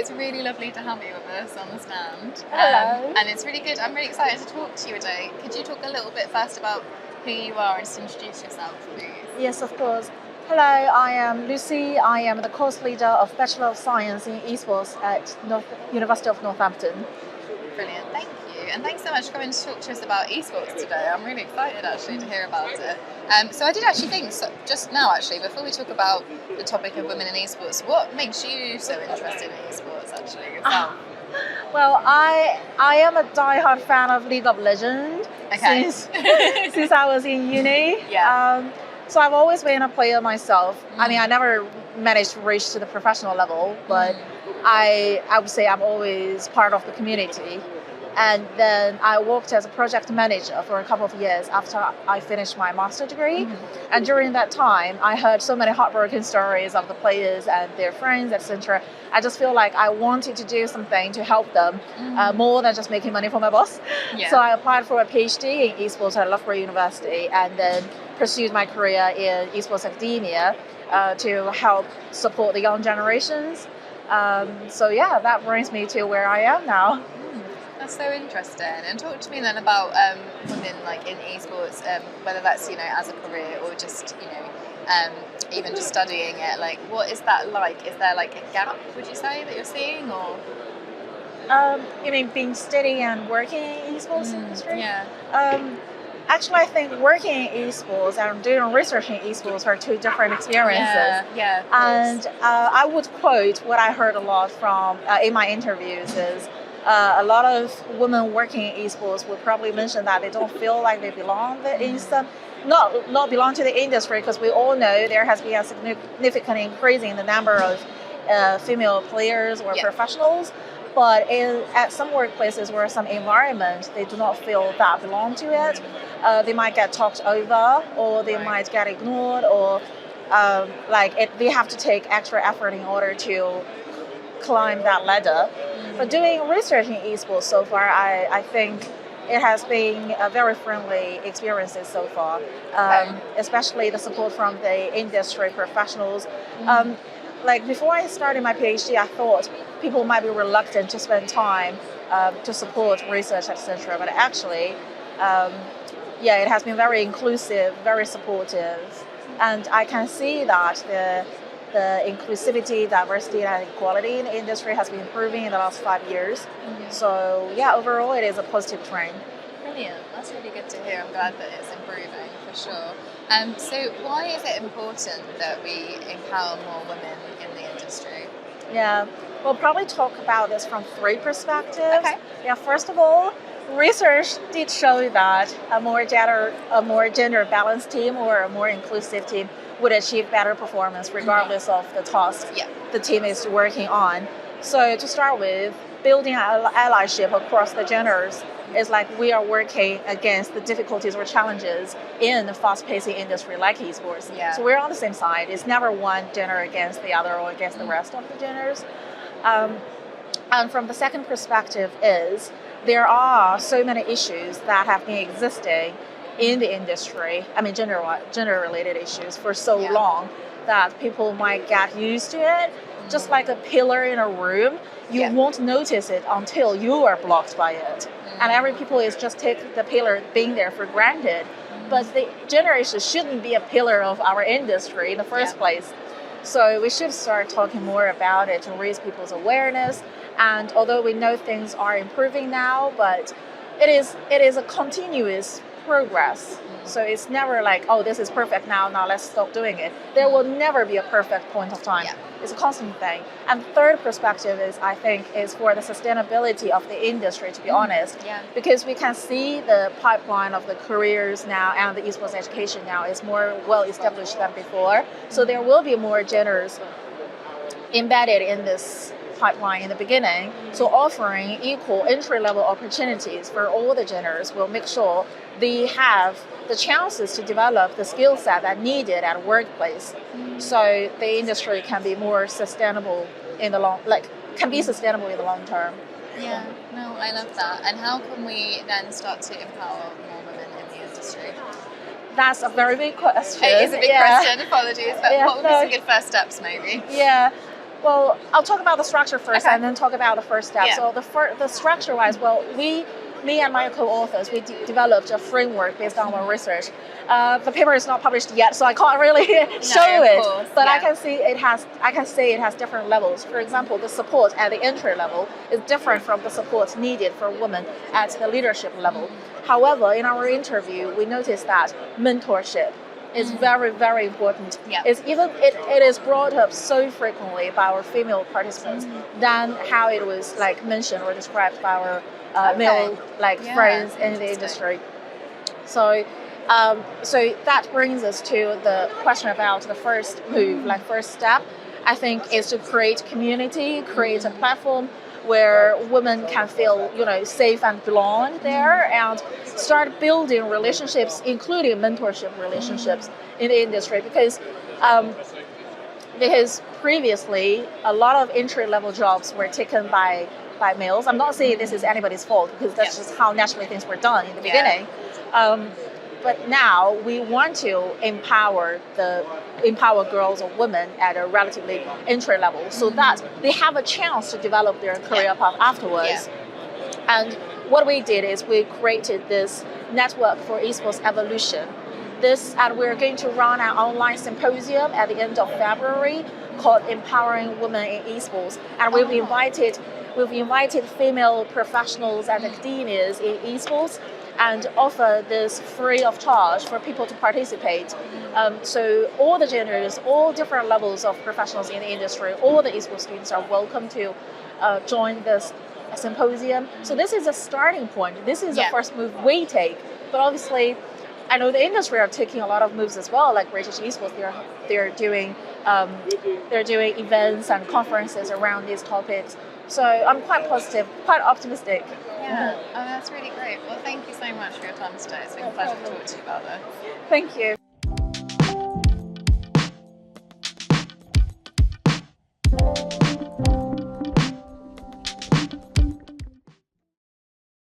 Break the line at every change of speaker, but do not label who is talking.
it's really lovely to have you with us on the stand.
Hello.
And it's really good. I'm really excited to talk to you today. Could you talk a little bit first about who you are and just introduce yourself, please?
Yes, of course. Hello, I am Lucy. I am the course leader of Bachelor of Science in Esports at University of Northampton.
Brilliant, thank you. And thanks so much for coming to talk to us about esports today. I'm really excited actually to hear about it. So I did actually think, just now actually, before we talk about the topic of women in esports, what makes you so interested in esports actually yourself?
Well, I am a diehard fan of League of Legends since I was in uni.
Yeah.
So I've always been a player myself. I mean, I never managed to reach to the professional level, but I would say I'm always part of the community. And then I worked as a project manager for a couple of years after I finished my master's degree. And during that time, I heard so many heartbroken stories of the players and their friends, etc. I just feel like I wanted to do something to help them more than just making money for my boss.
Yeah.
So I applied for a PhD in esports at Loughborough University and then pursued my career in esports academia to help support the young generations. So yeah, that brings me to where I am now.
That's so interesting. And talk to me then about women like in esports, whether that's as a career or just even just studying it. Like, what is that like? Is there like a gap? Would you say that you're seeing, or?
You mean being steady and working in esports industry?
Yeah.
Actually, I think working in esports and doing research in esports are two different experiences.
Yeah.
And I would quote what I heard a lot from in my interviews is a lot of women working in esports would probably mention that they don't feel like they belong in some, not belong to the industry, because we all know there has been a significant increase in the number of female players or professionals. But at some workplaces or some environment, they do not feel that belong to it. They might get talked over, or they might get ignored, or they have to take extra effort in order to climb that ladder. But doing research in esports so far, I think it has been a very friendly experience so far, especially the support from the industry professionals. Before I started my PhD, I thought people might be reluctant to spend time to support research, etc. But actually, it has been very inclusive, very supportive, and I can see that the inclusivity, diversity, and equality in the industry has been improving in the last 5 years. So overall, it is a positive trend.
Brilliant. That's really good to hear. I'm glad that it's improving for sure. So why is it important that we empower more women in the industry?
Yeah, we'll probably talk about this from 3 perspectives.
Okay.
Yeah, first of all, research did show that a more gender balanced team or a more inclusive team would achieve better performance regardless of the task the team is working on. So to start with, building allyship across the genders is like we are working against the difficulties or challenges in a fast-paced industry like esports. So we're on the same side. It's never one gender against the other or against the rest of the genders. And from the second perspective is there are so many issues that have been existing in the industry, I mean gender-related issues for so long that people might get used to it. Just like a pillar in a room, you won't notice it until you are blocked by it. And every people is just take the pillar being there for granted. But the gender issue shouldn't be a pillar of our industry in the first place. So we should start talking more about it to raise people's awareness. And although we know things are improving now, but it is a continuous progress. So it's never like, oh, this is perfect now let's stop doing it. There will never be a perfect point of time. It's a constant thing. And third perspective is, I think, is for the sustainability of the industry, to be honest. Because we can see the pipeline of the careers now and the esports education now is more well established than before. So there will be more genders embedded in this pipeline in the beginning. So offering equal entry-level opportunities for all the genders will make sure they have the chances to develop the skill set that needed at workplace. So the industry can be more sustainable in the long term.
Yeah, no, I love that. And how can we then start to empower more women in the industry?
That's a very big question.
It is a big question, apologies, but what would be some good first steps maybe?
Yeah. Well, I'll talk about the structure first,
Okay.
and then talk about the first step.
Yeah.
So the structure-wise, well, me and my co-authors, we developed a framework based on our research. The paper is not published yet, so I can't really show
of
it.
course,
But
yeah.
I can say it has different levels. For example, the support at the entry level is different from the support needed for women at the leadership level. However, in our interview, we noticed that mentorship is very, very important.
Yeah.
It is brought up so frequently by our female participants than how it was like mentioned or described by our male friends in the industry. So that brings us to the question about the first move, first step. I think is to create community, create a platform where women can feel, safe and belong there, and start building relationships, including mentorship relationships in the industry. Because previously a lot of entry-level jobs were taken by males. I'm not saying this is anybody's fault, because that's just how naturally things were done in the beginning. But now we want to empower girls or women at a relatively entry level, so that they have a chance to develop their career path afterwards. And what we did is we created this network for esports evolution. And we're going to run an online symposium at the end of February called Empowering Women in Esports. And we've invited female professionals and academias in esports, and offer this free of charge for people to participate. So all the genders, all different levels of professionals in the industry, all the esports students are welcome to join this symposium. So this is a starting point. This is the first move we take. But obviously, I know the industry are taking a lot of moves as well, like British Esports. They're doing events and conferences around these topics. So I'm quite positive, quite optimistic.
Yeah, oh, that's really great. Well, thank you so much for your time today. It's been a pleasure to talk to you about this.
Thank you.